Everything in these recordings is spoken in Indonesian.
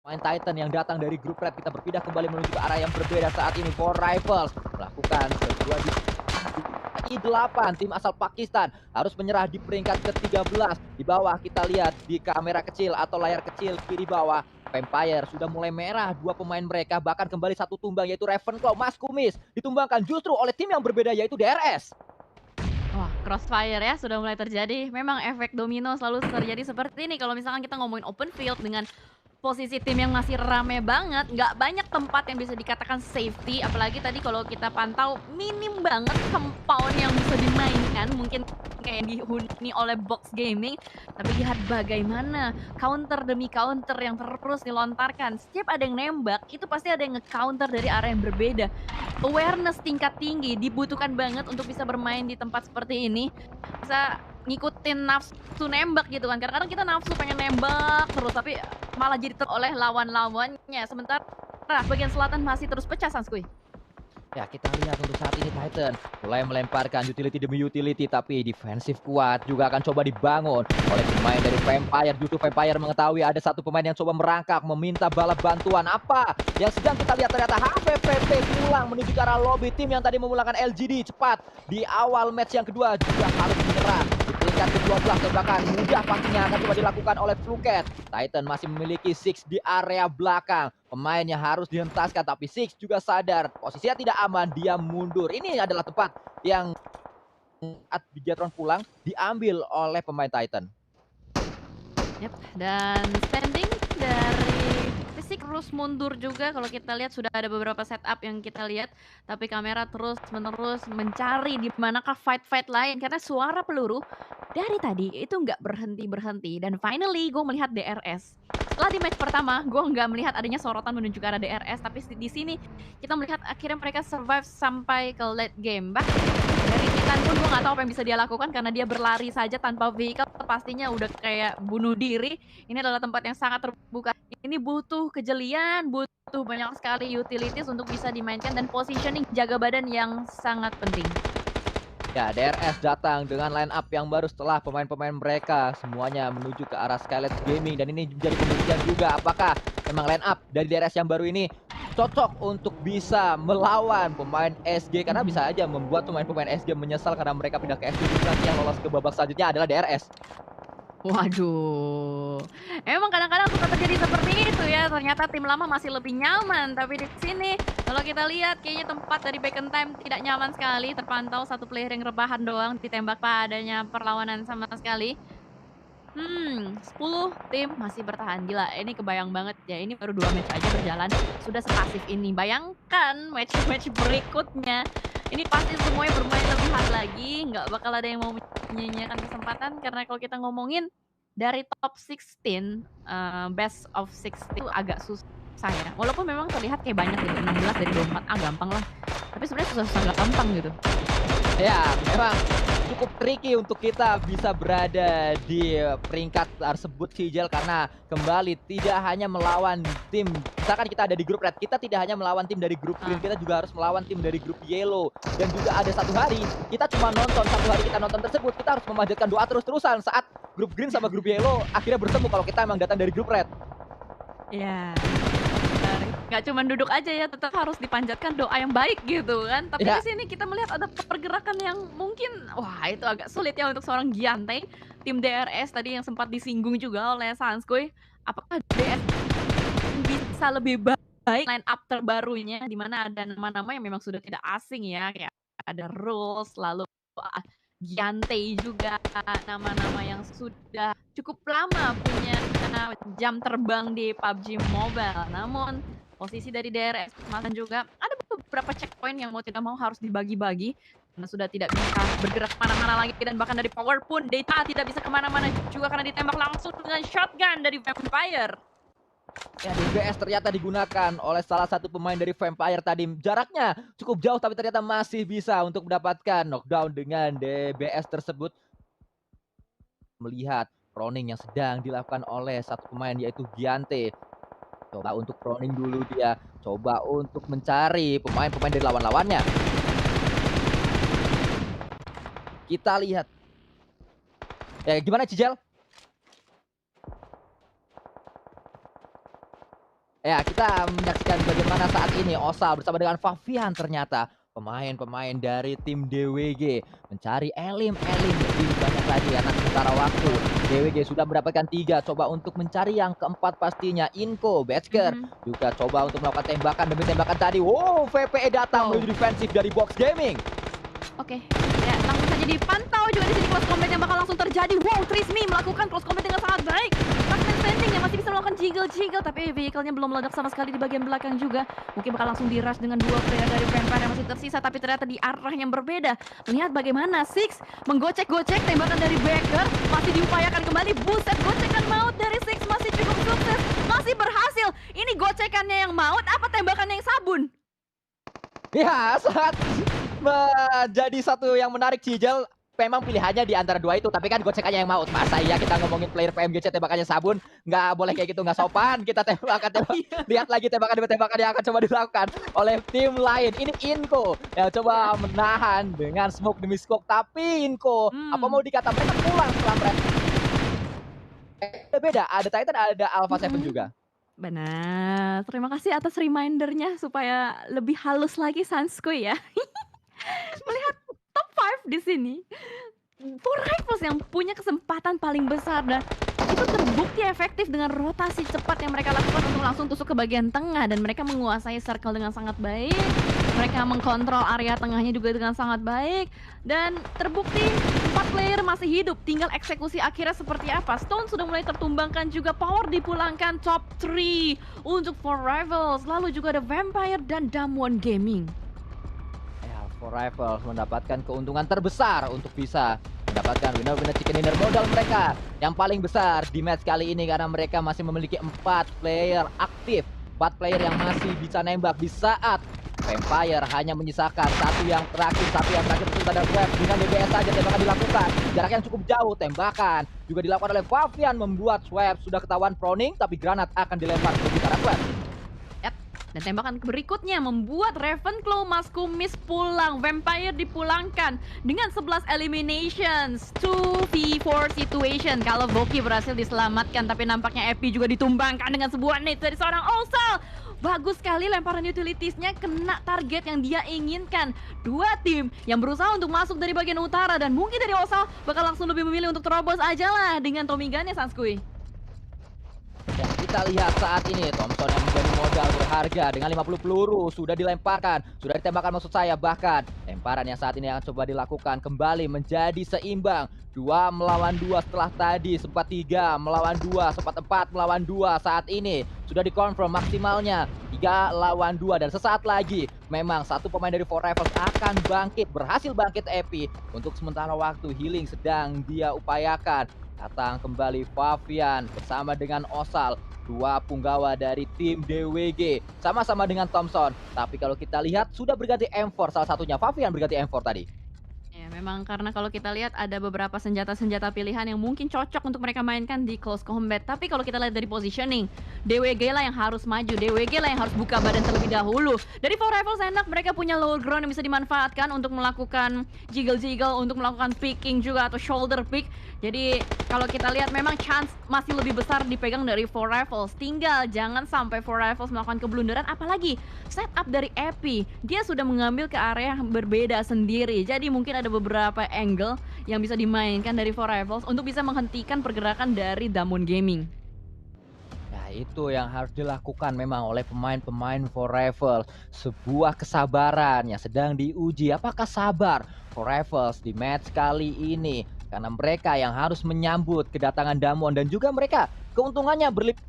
Main Titan yang datang dari grup red. Kita berpindah kembali menuju ke arah yang berbeda saat ini. For Rivals melakukan sebuah I8, tim asal Pakistan harus menyerah di peringkat ke-13. Di bawah kita lihat di kamera kecil atau layar kecil kiri bawah, Vampire sudah mulai merah. Dua pemain mereka bahkan kembali satu tumbang, yaitu Ravenclaw. Mas Kumis ditumbangkan justru oleh tim yang berbeda, yaitu DRS. Wah, crossfire ya sudah mulai terjadi. Memang efek domino selalu terjadi seperti ini kalau misalkan kita ngomongin open field dengan posisi tim yang masih rame banget, nggak banyak tempat yang bisa dikatakan safety, apalagi tadi kalau kita pantau minim banget compound yang bisa dimainkan, mungkin kayak dihuni oleh Box Gaming, tapi lihat bagaimana counter demi counter yang terus dilontarkan. Setiap ada yang nembak, itu pasti ada yang nge-counter dari arah yang berbeda. Awareness tingkat tinggi dibutuhkan banget untuk bisa bermain di tempat seperti ini. Bisa ngikutin nafsu nembak gitu kan, kadang-kadang kita nafsu pengen nembak terus, tapi malah jadi oleh lawan-lawannya. Sementara bagian selatan masih terus pecah, Sanskui. Ya, kita lihat untuk saat ini Titan mulai melemparkan utility demi utility, tapi defensif kuat juga akan coba dibangun oleh pemain dari Vampire. Justru Vampire mengetahui ada satu pemain yang coba merangkak meminta bala bantuan. Apa yang sedang kita lihat, ternyata HVVP pulang menuju ke arah lobby. Tim yang tadi memulangkan LGD cepat di awal match yang kedua juga harus menyerah. Di peringkat ke-12 tembakan mudah pastinya akan coba dilakukan oleh Fluket. Titan masih memiliki Six di area belakang. Pemainnya harus dihentaskan, tapi Six juga sadar posisinya tidak aman, dia mundur. Ini adalah tempat yang saat Bigetron pulang diambil oleh pemain Titan. Yap, dan standing dari fisik terus mundur juga kalau kita lihat sudah ada beberapa setup yang kita lihat, tapi kamera terus-menerus mencari di manakah fight-fight lain karena suara peluru dari tadi itu nggak berhenti-berhenti dan finally gue melihat DRS. Setelah di match pertama, gue nggak melihat adanya sorotan menuju ke arah DRS, tapi di sini kita melihat akhirnya mereka survive sampai ke late game. Bahkan dari Titan pun gue nggak tahu apa yang bisa dia lakukan karena dia berlari saja tanpa vehicle, pastinya udah kayak bunuh diri. Ini adalah tempat yang sangat terbuka. Ini butuh kejelian, butuh banyak sekali utilities untuk bisa dimainkan dan positioning jaga badan yang sangat penting. Ya, DRS datang dengan line up yang baru setelah pemain-pemain mereka semuanya menuju ke arah Skylet Gaming, dan ini menjadi pembuktian juga apakah memang line up dari DRS yang baru ini cocok untuk bisa melawan pemain SG, karena bisa aja membuat pemain-pemain SG menyesal karena mereka pindah ke SG. Nanti yang lolos ke babak selanjutnya adalah DRS. Waduh, emang kadang-kadang suka terjadi seperti itu ya, ternyata tim lama masih lebih nyaman, tapi di sini kalau kita lihat kayaknya tempat dari back in time tidak nyaman sekali, terpantau satu player yang rebahan doang, ditembak padanya perlawanan sama sekali. 10 tim masih bertahan. Gila, ini kebayang banget ya, ini baru 2 match aja berjalan, sudah sepasif ini. Bayangkan match-match berikutnya, ini pasti semuanya bermain lebih hard lagi, nggak bakal ada yang mau menyia-nyiakan kesempatan, karena kalau kita ngomongin dari top 16, best of 16 itu agak susah ya. Walaupun memang terlihat kayak banyak gitu, 16 dari 24, gampang lah. Tapi sebenarnya susah-susah gampang gitu. Ya, memang cukup tricky untuk kita bisa berada di peringkat tersebut, Cijel, karena kembali tidak hanya melawan tim, misalkan kita ada di grup red, kita tidak hanya melawan tim dari grup green, Ah. kita juga harus melawan tim dari grup yellow. Dan juga ada satu hari kita cuma nonton, satu hari kita nonton tersebut kita harus memanjatkan doa terus-terusan saat grup green sama grup yellow akhirnya bertemu kalau kita emang datang dari grup red. Iya. Nggak cuman duduk aja ya, tetap harus dipanjatkan doa yang baik gitu kan. Tapi di Ya, sini kita melihat ada pergerakan yang mungkin, wah itu agak sulit ya untuk seorang Giante. Tim DRS tadi yang sempat disinggung juga oleh Sanskui, apakah DRS bisa lebih baik line up terbarunya, di mana ada nama-nama yang memang sudah tidak asing ya, kayak ada Rules, lalu Giante juga, nama-nama yang sudah cukup lama punya jam terbang di PUBG Mobile. Namun posisi dari DRS Masan juga ada beberapa checkpoint yang mau tidak mau harus dibagi-bagi karena sudah tidak bisa bergerak kemana-mana lagi, dan bahkan dari power pun data tidak bisa kemana-mana juga karena ditembak langsung dengan shotgun dari Vampire. ya, DBS ternyata digunakan oleh salah satu pemain dari Vampire tadi. Jaraknya cukup jauh tapi ternyata masih bisa untuk mendapatkan knockdown dengan DBS tersebut. Melihat proning yang sedang dilakukan oleh satu pemain, yaitu Giante. Coba untuk proning dulu dia, coba untuk mencari pemain-pemain dari lawan-lawannya. Kita lihat. Ya, gimana Cijel? Ya, kita menyaksikan bagaimana saat ini Osal bersama dengan Favian ternyata pemain-pemain dari tim DWG mencari elim-elim lebih banyak lagi karena sementara waktu DWG sudah mendapatkan 3, coba untuk mencari yang keempat pastinya Inko, Betsker Mhm. juga coba untuk melakukan tembakan demi tembakan tadi. Wow, VPE datang Wow. menuju defensif dari Box Gaming. Oke, ya langsung saja dipantau juga di sini close combat yang bakal langsung terjadi. Wow, Trismi melakukan close combat dengan sangat baik. Marksman standing yang masih bisa melakukan jiggle-jiggle, tapi vehicle-nya belum meledak sama sekali di bagian belakang juga. Mungkin bakal langsung di-rush dengan 2 player dari Vampire yang masih tersisa, tapi ternyata di arah yang berbeda. Melihat bagaimana Six menggocek-gocek tembakan dari Baker, masih diupayakan kembali. Buset, gocekan maut dari Six masih cukup sukses, masih berhasil. Ini gocekannya yang maut, apa tembakannya yang sabun? Ya, saat menjadi satu yang menarik Cijel, memang pilihannya di antara dua itu, tapi kan gocekannya yang maut. Masa iya kita ngomongin player PMGC tembakannya sabun? Nggak boleh kayak gitu, nggak sopan. Kita lihat lagi tembakan demi tembakan yang akan coba dilakukan oleh tim lain. Ini Inko yang coba menahan dengan smoke demi smoke, tapi Inko, apa mau dikata mereka pulang setelah mereka. Beda, ada Titan, ada Alpha Seven Mhm. juga. Benar, terima kasih atas reminder-nya supaya lebih halus lagi Sanskuy ya. Melihat top 5 di sini, Four Rivals yang punya kesempatan paling besar dan itu terbukti efektif dengan rotasi cepat yang mereka lakukan untuk langsung tusuk ke bagian tengah dan mereka menguasai circle dengan sangat baik. Mereka mengkontrol area tengahnya juga dengan sangat baik dan terbukti 4 player masih hidup, tinggal eksekusi akhirnya seperti apa. Stone sudah mulai tertumbangkan juga, Power dipulangkan, top 3 untuk Four Rivals, lalu juga ada Vampire dan Damwon Gaming. Ya, Four Rivals mendapatkan keuntungan terbesar untuk bisa mendapatkan winner-winner chicken dinner modal mereka yang paling besar di match kali ini karena mereka masih memiliki 4 player aktif, 4 player yang masih bisa nembak di saat Vampire hanya menyisakan satu yang terakhir itu ada Web dengan DBS saja tembakan dilakukan jarak yang cukup jauh, tembakan juga dilakukan oleh Favian membuat Swab sudah ketahuan proning tapi granat akan dilempar ke arah Swab. Dan tembakan berikutnya membuat Ravenclaw Maskumis pulang. Vampire dipulangkan dengan 11 eliminations. 2v4 situation. Kalau Boki berhasil diselamatkan, tapi nampaknya Epi juga ditumbangkan dengan sebuah nade dari seorang Osal. Bagus sekali lemparan utilitiesnya kena target yang dia inginkan. Dua tim yang berusaha untuk masuk dari bagian utara dan mungkin dari Osal bakal langsung lebih memilih untuk terobos aja lah dengan Tommy Gun ya Sanskuy. Dan kita lihat saat ini Thompson yang menjadi modal berharga dengan 50 peluru sudah dilemparkan, sudah ditembakkan maksud saya, bahkan lemparan yang saat ini akan coba dilakukan kembali menjadi seimbang 2 melawan 2 setelah tadi sempat 3 melawan 2, sempat 4 melawan 2, saat ini sudah dikonfirm maksimalnya 3 lawan 2 dan sesaat lagi memang satu pemain dari Four Rivals akan bangkit, berhasil bangkit Epi. Untuk sementara waktu healing sedang dia upayakan. Datang kembali Favian bersama dengan Osal, 2 punggawa dari tim DWG sama-sama dengan Thompson. Tapi kalau kita lihat sudah berganti M4 salah satunya, Favian berganti M4 tadi. Ya, memang karena kalau kita lihat ada beberapa senjata-senjata pilihan yang mungkin cocok untuk mereka mainkan di close combat. Tapi kalau kita lihat dari positioning, DWG lah yang harus maju, DWG lah yang harus buka badan terlebih dahulu. Dari Four Rivals enak, mereka punya lower ground yang bisa dimanfaatkan untuk melakukan jiggle-jiggle, untuk melakukan picking juga atau shoulder pick. Jadi kalau kita lihat memang chance masih lebih besar dipegang dari Four Rivals. Tinggal jangan sampai Four Rivals melakukan keblunderan, apalagi setup dari Epi. Dia sudah mengambil ke area yang berbeda sendiri. Jadi mungkin ada beberapa angle yang bisa dimainkan dari Four Rivals untuk bisa menghentikan pergerakan dari Damwon Gaming. Nah, itu yang harus dilakukan memang oleh pemain-pemain Four Rivals. Sebuah kesabaran yang sedang diuji. Apakah sabar Four Rivals di match kali ini? Karena mereka yang harus menyambut kedatangan Damwon dan juga mereka keuntungannya berlipat.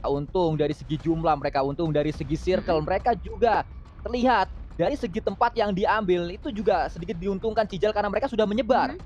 Untung dari segi jumlah mereka, untung dari segi circle mereka juga terlihat dari segi tempat yang diambil itu juga sedikit diuntungkan Cijal karena mereka sudah menyebar.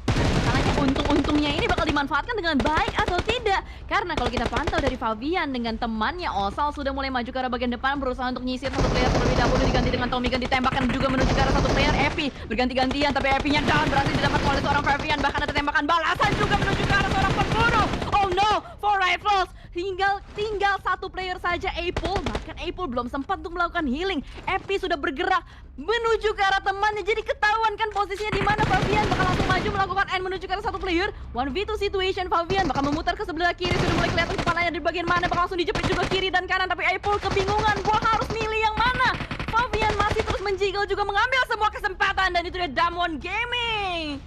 Masalahnya untung-untungnya ini bakal dimanfaatkan dengan baik atau tidak? Karena kalau kita pantau dari Favian dengan temannya Osal sudah mulai maju ke arah bagian depan berusaha untuk nyisir satu player terlebih dahulu, diganti dengan Tommy Gun ditembakkan juga menuju ke arah satu player Epi berganti-gantian tapi Epinya down berhasil didapatkan oleh seorang Favian, bahkan ada tembakan balasan juga menuju ke arah seorang pemburu. Oh no for Rivals. Tinggal satu player saja, Apple. Bahkan Apple belum sempat untuk melakukan healing. Epi sudah bergerak menuju ke arah temannya. Jadi ketahuan kan posisinya di mana. Fabian bakal langsung maju melakukan end menuju ke arah satu player. 1v2 situation. Fabian bakal memutar ke sebelah kiri. Sudah mulai kelihatan kepalanya di bagian mana. Bakal langsung dijepit juga kiri dan kanan. Tapi Apple kebingungan. Gua harus milih yang mana. Fabian masih terus menjiggle juga mengambil semua kesempatan. Dan itu dia Damwon Gaming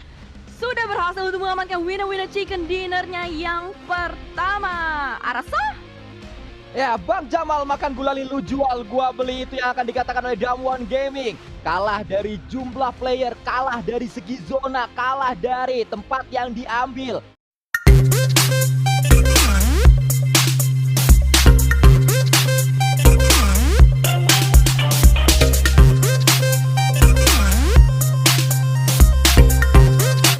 sudah berhasil untuk mengamankan winner chicken dinnernya yang pertama. Arasa? Ya, Bang Jamal, makan gulali lu jual gua beli, itu yang akan dikatakan oleh Damwon Gaming. Kalah dari jumlah player, kalah dari segi zona, kalah dari tempat yang diambil.